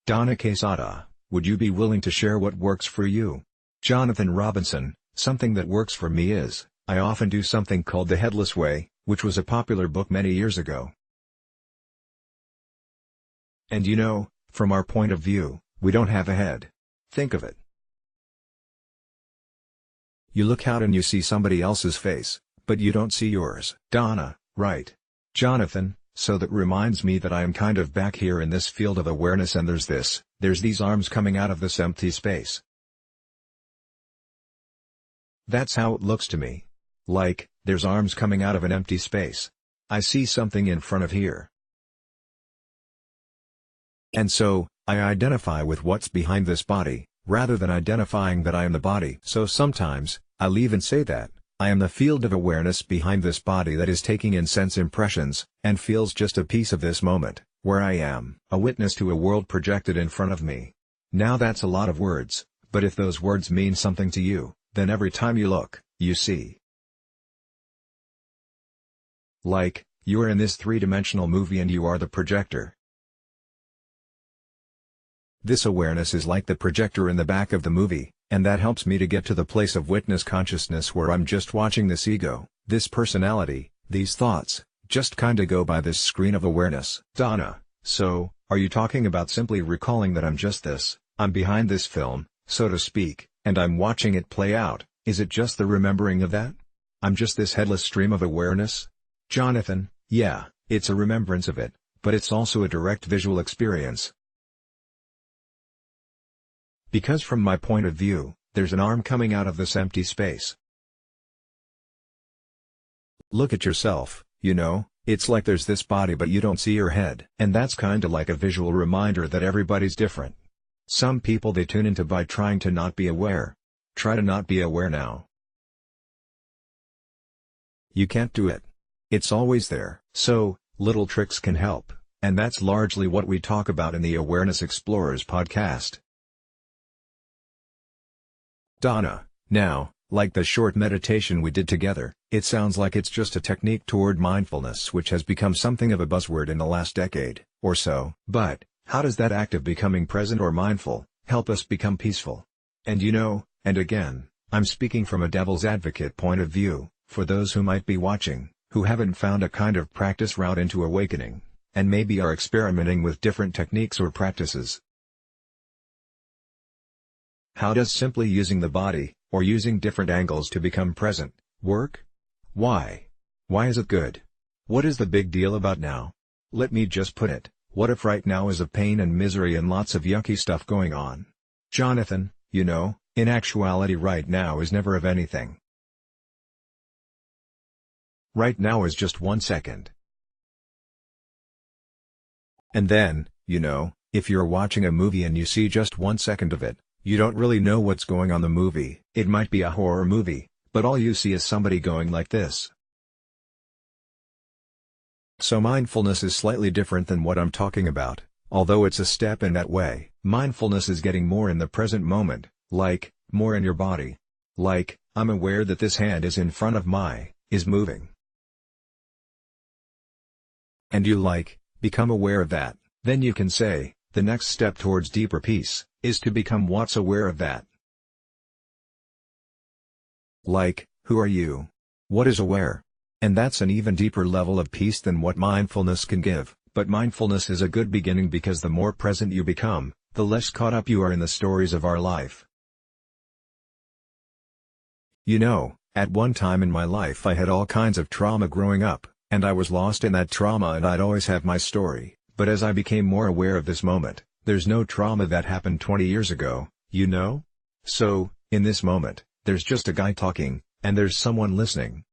Donna Quesada, would you be willing to share what works for you? Jonathan Robinson, something that works for me is, I often do something called the Headless Way, which was a popular book many years ago. And you know, from our point of view, we don't have a head. Think of it. You look out and you see somebody else's face, but you don't see yours. Donna, right. Jonathan, so that reminds me that I am kind of back here in this field of awareness and there's these arms coming out of this empty space. That's how it looks to me. Like, there's arms coming out of an empty space. I see something in front of here. And so, I identify with what's behind this body, rather than identifying that I am the body. So sometimes, I'll even say that, I am the field of awareness behind this body that is taking in sense impressions, and feels just a piece of this moment, where I am a witness to a world projected in front of me. Now that's a lot of words, but if those words mean something to you, then every time you look, you see. Like, you are in this three-dimensional movie and you are the projector. This awareness is like the projector in the back of the movie, and that helps me to get to the place of witness consciousness where I'm just watching this ego, this personality, these thoughts, just kinda go by this screen of awareness. Donna, so, are you talking about simply recalling that I'm just this, I'm behind this film, so to speak, and I'm watching it play out? Is it just the remembering of that? I'm just this headless stream of awareness? Jonathan, yeah, it's a remembrance of it, but it's also a direct visual experience. Because from my point of view, there's an arm coming out of this empty space. Look at yourself, you know, it's like there's this body but you don't see your head. And that's kinda like a visual reminder that everybody's different. Some people they tune into by trying to not be aware. Try to not be aware now. You can't do it. It's always there. So, little tricks can help, and that's largely what we talk about in the Awareness Explorers podcast. Donna, now, like the short meditation we did together, it sounds like it's just a technique toward mindfulness which has become something of a buzzword in the last decade, or so. But, how does that act of becoming present or mindful, help us become peaceful? And you know, and again, I'm speaking from a devil's advocate point of view, for those who might be watching, who haven't found a kind of practice route into awakening, and maybe are experimenting with different techniques or practices. How does simply using the body, or using different angles to become present, work? Why? Why is it good? What is the big deal about now? Let me just put it, what if right now is of pain and misery and lots of yucky stuff going on? Jonathan, you know, in actuality right now is never of anything. Right now is just 1 second. And then, you know, if you're watching a movie and you see just 1 second of it, you don't really know what's going on in the movie. It might be a horror movie, but all you see is somebody going like this. So mindfulness is slightly different than what I'm talking about, although it's a step in that way. Mindfulness is getting more in the present moment, like, more in your body. Like, I'm aware that this hand is in front of is moving. And you become aware of that. Then you can say, the next step towards deeper peace, is to become what's aware of that. Like, who are you? What is aware? And that's an even deeper level of peace than what mindfulness can give, but mindfulness is a good beginning because the more present you become, the less caught up you are in the stories of our life. You know, at one time in my life I had all kinds of trauma growing up, and I was lost in that trauma and I'd always have my story, but as I became more aware of this moment, there's no trauma that happened 20 years ago, you know? So, in this moment, there's just a guy talking, and there's someone listening.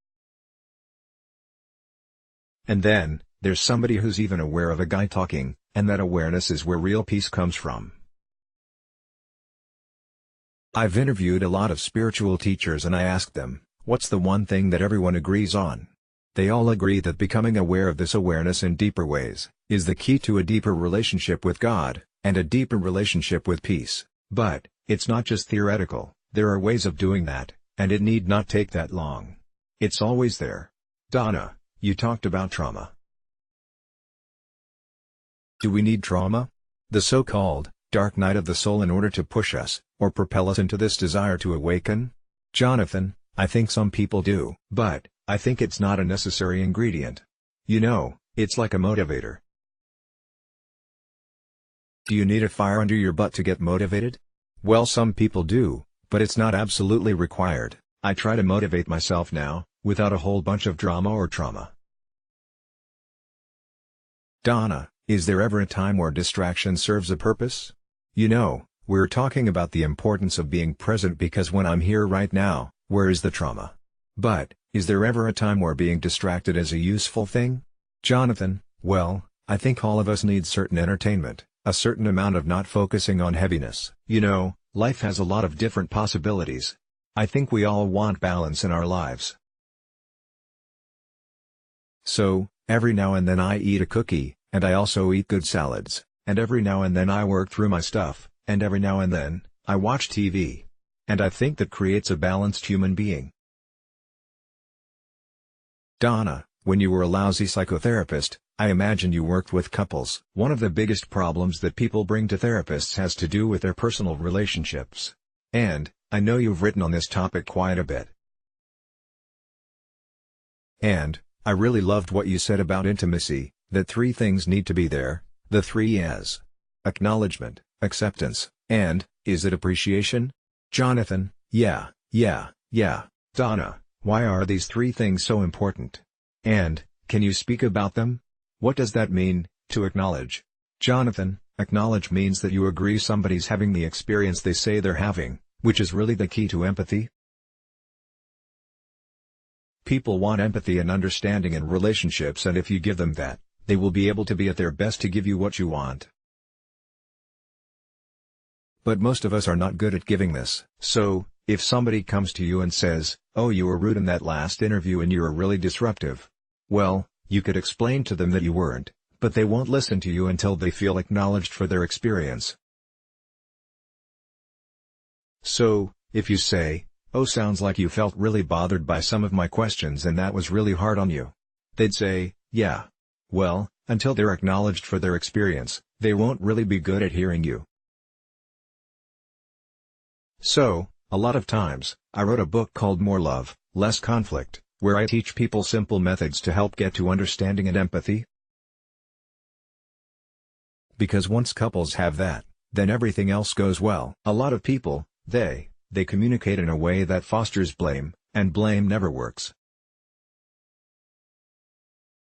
And then, there's somebody who's even aware of a guy talking, and that awareness is where real peace comes from. I've interviewed a lot of spiritual teachers and I asked them, what's the one thing that everyone agrees on? They all agree that becoming aware of this awareness in deeper ways, is the key to a deeper relationship with God, and a deeper relationship with peace. But, it's not just theoretical, there are ways of doing that, and it need not take that long. It's always there. Donna, you talked about trauma. Do we need trauma? The so-called dark night of the soul in order to push us, or propel us into this desire to awaken? Jonathan, I think some people do. But, I think it's not a necessary ingredient. You know, it's like a motivator. Do you need a fire under your butt to get motivated? Well, some people do, but it's not absolutely required. I try to motivate myself now, without a whole bunch of drama or trauma. Donna, is there ever a time where distraction serves a purpose? You know, we're talking about the importance of being present because when I'm here right now, where is the trauma? But, is there ever a time where being distracted is a useful thing? Jonathan, well, I think all of us need certain entertainment, a certain amount of not focusing on heaviness. You know, life has a lot of different possibilities. I think we all want balance in our lives. So, every now and then I eat a cookie, and I also eat good salads, and every now and then I work through my stuff, and every now and then, I watch TV. And I think that creates a balanced human being. Donna, when you were a lousy psychotherapist, I imagine you worked with couples. One of the biggest problems that people bring to therapists has to do with their personal relationships. And, I know you've written on this topic quite a bit. And, I really loved what you said about intimacy, that 3 things need to be there, the 3 A's. Acknowledgement, acceptance, and, is it appreciation? Jonathan, yeah. Donna, why are these 3 things so important? And, can you speak about them? What does that mean, to acknowledge? Jonathan, acknowledge means that you agree somebody's having the experience they say they're having, which is really the key to empathy. People want empathy and understanding in relationships, and if you give them that, they will be able to be at their best to give you what you want. But most of us are not good at giving this. So, if somebody comes to you and says, "Oh, you were rude in that last interview and you were really disruptive," well, you could explain to them that you weren't, but they won't listen to you until they feel acknowledged for their experience. So, if you say, "Oh, sounds like you felt really bothered by some of my questions and that was really hard on you," they'd say, "Yeah." Well, until they're acknowledged for their experience, they won't really be good at hearing you. So, a lot of times, I wrote a book called More Love, Less Conflict, where I teach people simple methods to help get to understanding and empathy. Because once couples have that, then everything else goes well. A lot of people, they communicate in a way that fosters blame, and blame never works.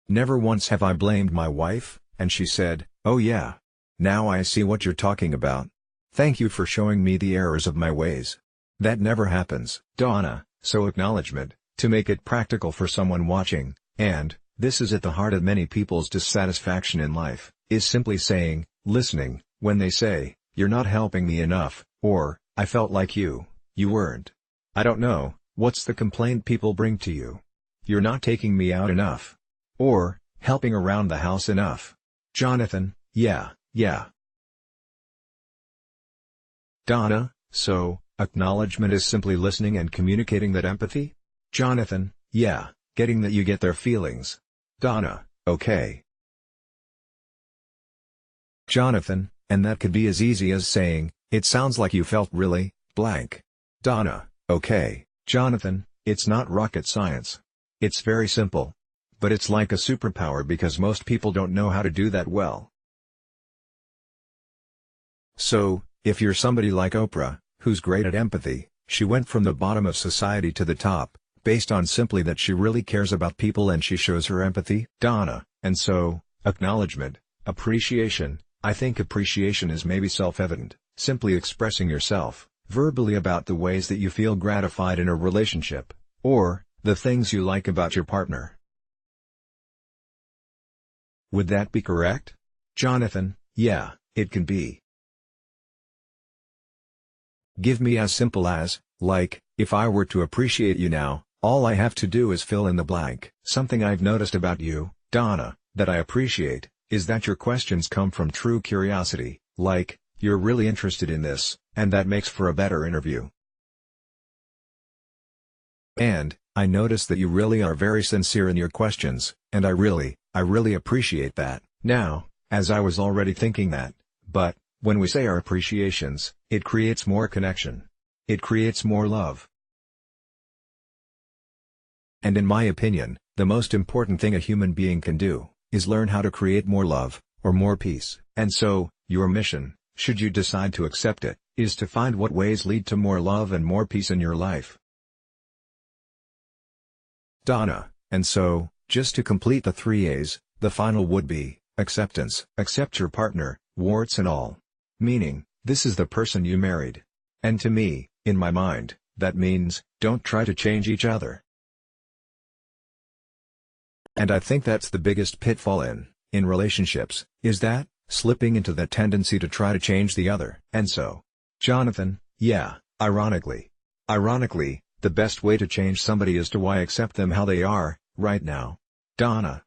Never once have I blamed my wife, and she said, "Oh yeah. Now I see what you're talking about. Thank you for showing me the errors of my ways." That never happens. Donna, so acknowledgement, to make it practical for someone watching, and, this is at the heart of many people's dissatisfaction in life, is simply saying, listening, when they say, "You're not helping me enough," or, "I felt like you weren't." I don't know, what's the complaint people bring to you? "You're not taking me out enough." Or, "Helping around the house enough." Jonathan, yeah. Donna, so, acknowledgement is simply listening and communicating that empathy? Jonathan, yeah, getting that you get their feelings. Donna, okay. Jonathan, and that could be as easy as saying, "It sounds like you felt really, blank." Donna, okay. Jonathan, it's not rocket science. It's very simple. But it's like a superpower because most people don't know how to do that well. So, if you're somebody like Oprah, who's great at empathy, she went from the bottom of society to the top, based on simply that she really cares about people and she shows her empathy. Donna, and so, acknowledgement, appreciation, I think appreciation is maybe self-evident, simply expressing yourself, verbally about the ways that you feel gratified in a relationship, or, the things you like about your partner. Would that be correct? Jonathan, yeah, it can be. Give me as simple as, like, if I were to appreciate you now, all I have to do is fill in the blank. Something I've noticed about you, Donna, that I appreciate, is that your questions come from true curiosity, like, you're really interested in this, and that makes for a better interview. And, I notice that you really are very sincere in your questions, and I really appreciate that. Now, as I was already thinking that, but, When we say our appreciations, it creates more connection. It creates more love. And in my opinion, the most important thing a human being can do, is learn how to create more love, or more peace. And so, your mission, should you decide to accept it, is to find what ways lead to more love and more peace in your life. Donna, and so, just to complete the 3 A's, the final would be, acceptance. Accept your partner, warts and all. Meaning, this is the person you married. And to me, in my mind, that means, don't try to change each other. And I think that's the biggest pitfall in relationships, is that, slipping into that tendency to try to change the other. And so, Jonathan, yeah, ironically, the best way to change somebody is to accept them how they are, right now. Donna,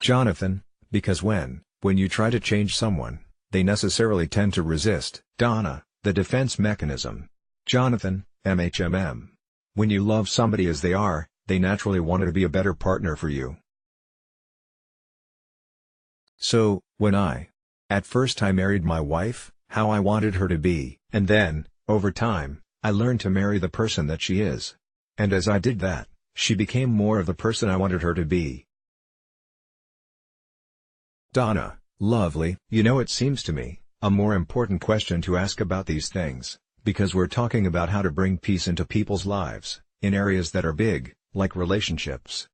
Jonathan, because when you try to change someone, they necessarily tend to resist. Donna, the defense mechanism. Jonathan, MHMM. When you love somebody as they are, they naturally want to be a better partner for you. So, when at first I married my wife, how I wanted her to be, and then, over time, I learned to marry the person that she is. And as I did that, she became more of the person I wanted her to be. Donna, lovely. You know, it seems to me, a more important question to ask about these things, because we're talking about how to bring peace into people's lives, in areas that are big, like relationships.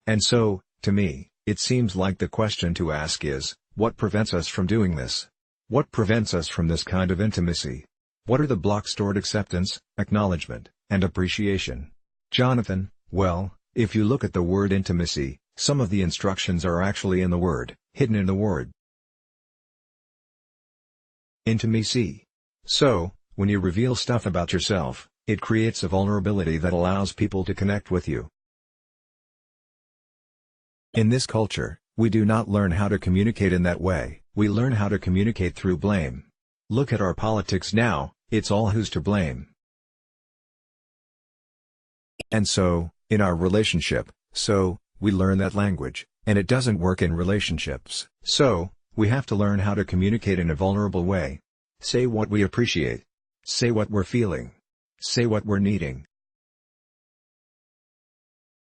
And so, to me, it seems like the question to ask is, what prevents us from doing this? What prevents us from this kind of intimacy? What are the blocks toward acceptance, acknowledgement, and appreciation? Jonathan, well, if you look at the word intimacy, some of the instructions are actually in the word, hidden in the word. Intimacy. So, when you reveal stuff about yourself, it creates a vulnerability that allows people to connect with you. In this culture, we do not learn how to communicate in that way, we learn how to communicate through blame. Look at our politics now, it's all who's to blame. And so, in our relationship, we learn that language, and it doesn't work in relationships. So, we have to learn how to communicate in a vulnerable way. Say what we appreciate. Say what we're feeling. Say what we're needing.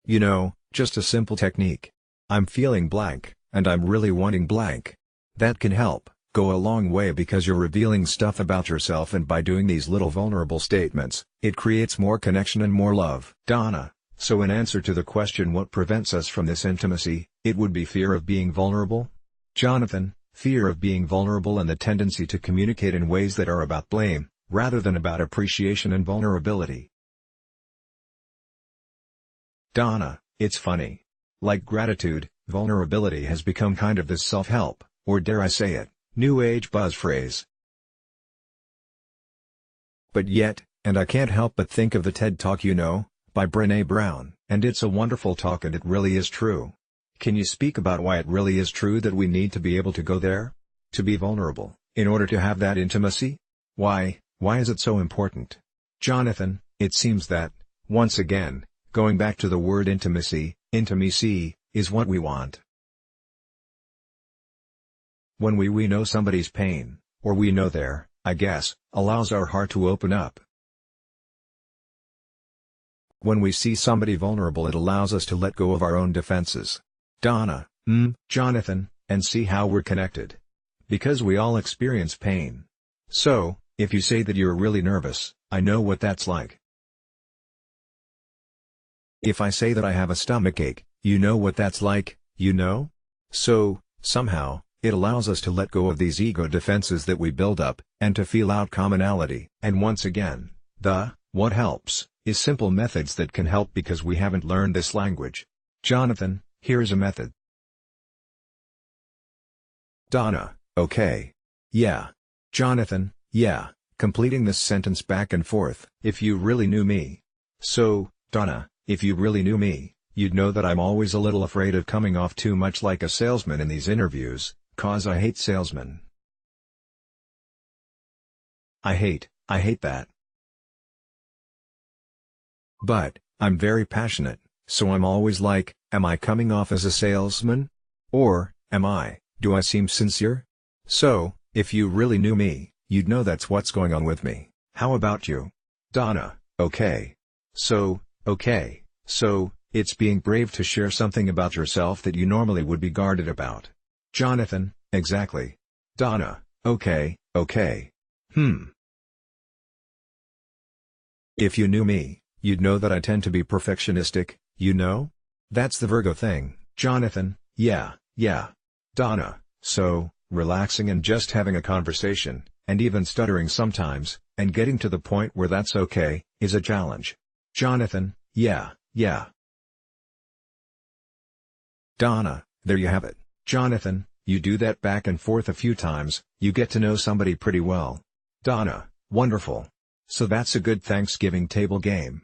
You know, just a simple technique. I'm feeling blank, and I'm really wanting blank. That can help go a long way because you're revealing stuff about yourself, and by doing these little vulnerable statements, it creates more connection and more love. Donna, so in answer to the question what prevents us from this intimacy, it would be fear of being vulnerable? Jonathan, fear of being vulnerable and the tendency to communicate in ways that are about blame, rather than about appreciation and vulnerability. Donna, it's funny. Like gratitude, vulnerability has become kind of this self-help, or dare I say it, new age buzz phrase. But yet, and I can't help but think of the TED Talk by Brené Brown. And it's a wonderful talk, and it really is true. Can you speak about why it really is true that we need to be able to go there? To be vulnerable, in order to have that intimacy? Why is it so important? Jonathan, it seems that, once again, going back to the word intimacy is what we want. When we know somebody's pain, or we know their, allows our heart to open up. When we see somebody vulnerable, it allows us to let go of our own defenses. Donna, Jonathan, and see how we're connected. Because we all experience pain. So, if you say that you're really nervous, I know what that's like. If I say that I have a stomachache, you know what that's like, So, somehow, it allows us to let go of these ego defenses that we build up, and to feel out commonality. And once again, what helps, is simple methods that can help because we haven't learned this language. Jonathan, here's a method. Donna, okay. Yeah. Jonathan, yeah, completing this sentence back and forth. If you really knew me. So, Donna, if you really knew me, you'd know that I'm always a little afraid of coming off too much like a salesman in these interviews, 'cause I hate salesmen. I hate that. But, I'm very passionate, so I'm always like, am I coming off as a salesman? Or, am I, do I seem sincere? So, if you really knew me, you'd know that's what's going on with me. How about you? Donna, okay. So, it's being brave to share something about yourself that you normally would be guarded about. Jonathan, exactly. Donna, okay. If you knew me, you'd know that I tend to be perfectionistic, you know? That's the Virgo thing. Jonathan, yeah. Donna, so, relaxing and just having a conversation, and even stuttering sometimes, and getting to the point where that's okay, is a challenge. Jonathan, yeah. Donna, there you have it. Jonathan, you do that back and forth a few times, you get to know somebody pretty well. Donna, wonderful. So that's a good Thanksgiving table game.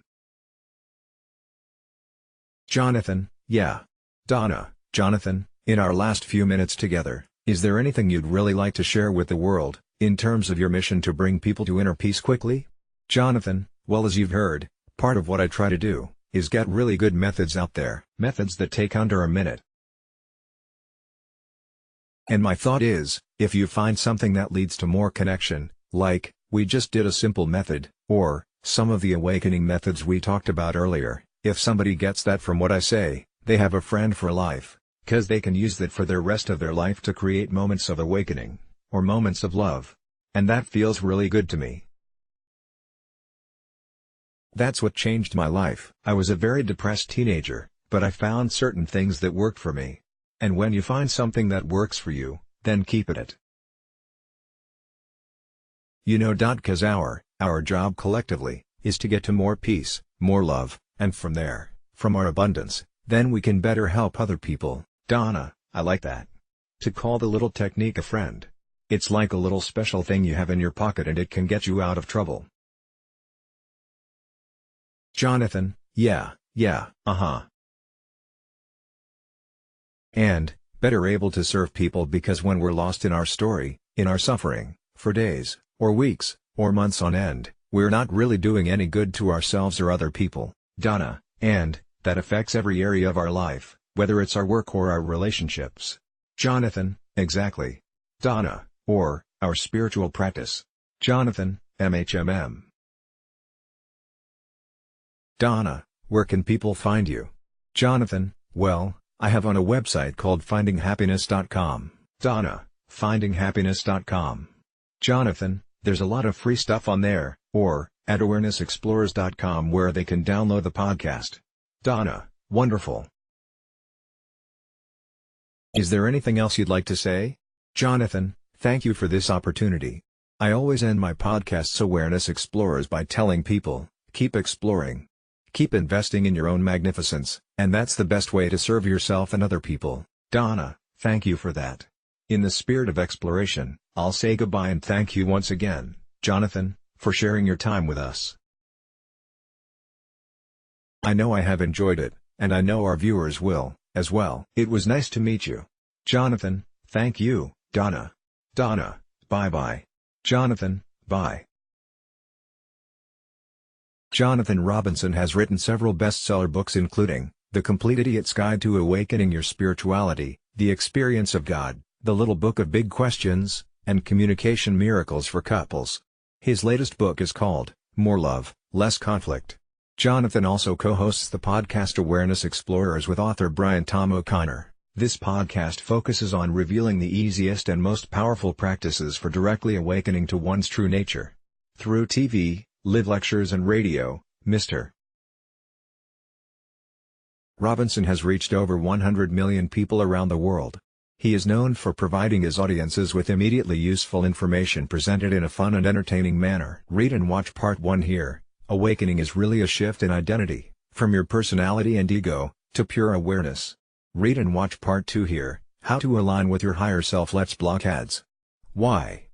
Jonathan, yeah. Donna, Jonathan, in our last few minutes together, is there anything you'd really like to share with the world, in terms of your mission to bring people to inner peace quickly? Jonathan, well, as you've heard, part of what I try to do, is get really good methods out there. Methods that take under a minute. And my thought is, if you find something that leads to more connection, like, we just did a simple method, or, some of the awakening methods we talked about earlier, if somebody gets that from what I say, they have a friend for life, 'cause they can use that for the rest of their life to create moments of awakening, or moments of love. And that feels really good to me. That's what changed my life. I was a very depressed teenager, but I found certain things that worked for me. And when you find something that works for you, then keep at it. You know, 'cause our job collectively, is to get to more peace, more love, and from there, from our abundance, then we can better help other people. Donna, I like that. To call the little technique a friend. It's like a little special thing you have in your pocket and it can get you out of trouble. Jonathan, yeah. And, better able to serve people because when we're lost in our story, in our suffering, for days, or weeks, or months on end, we're not really doing any good to ourselves or other people. Donna, and, that affects every area of our life, whether it's our work or our relationships. Jonathan, exactly. Donna, or, our spiritual practice. Jonathan, MHMM. Donna, where can people find you? Jonathan, well, I have on a website called findinghappiness.com. Donna, findinghappiness.com. Jonathan, there's a lot of free stuff on there, or, at awarenessexplorers.com where they can download the podcast. Donna, wonderful. Is there anything else you'd like to say? Jonathan, thank you for this opportunity. I always end my podcast's Awareness Explorers by telling people, keep exploring. Keep investing in your own magnificence, and that's the best way to serve yourself and other people. Donna, thank you for that. In the spirit of exploration, I'll say goodbye and thank you once again, Jonathan, for sharing your time with us. I know I have enjoyed it, and I know our viewers will, as well. It was nice to meet you. Jonathan, thank you, Donna. Donna, bye-bye. Jonathan, bye. Jonathan Robinson has written several bestseller books including, The Complete Idiot's Guide to Awakening Your Spirituality, The Experience of God, The Little Book of Big Questions, and Communication Miracles for Couples. His latest book is called, More Love, Less Conflict. Jonathan also co-hosts the podcast Awareness Explorers with author Brian Tom O'Connor. This podcast focuses on revealing the easiest and most powerful practices for directly awakening to one's true nature. Through TV, live lectures and radio, Mr. Robinson has reached over 100 million people around the world. He is known for providing his audiences with immediately useful information presented in a fun and entertaining manner. Read and watch Part 1 here. Awakening is really a shift in identity, from your personality and ego, to pure awareness. Read and watch Part 2 here. How to align with your higher self. Let's block ads. Why?